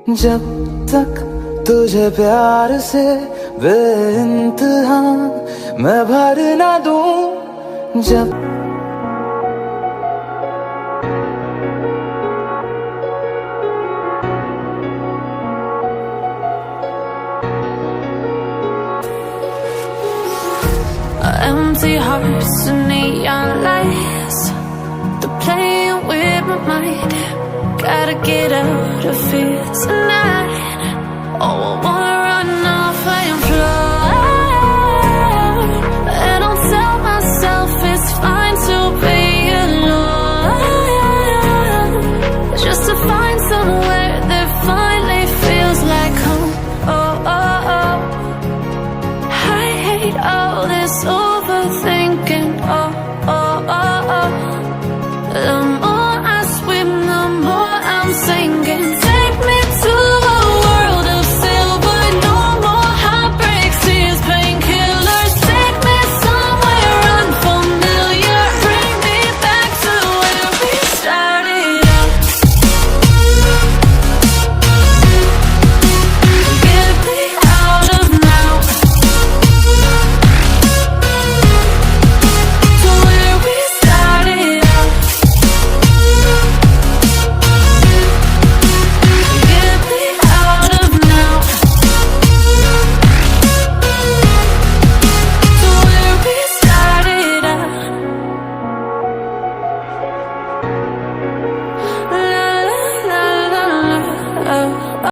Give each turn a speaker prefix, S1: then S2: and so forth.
S1: जब तक तुझे प्यार से बेइंतहा मैं भर ना दूं, जब
S2: empty hearts and neon lights, they're playing with my mind. Gotta get out of here tonight. Oh, I wanna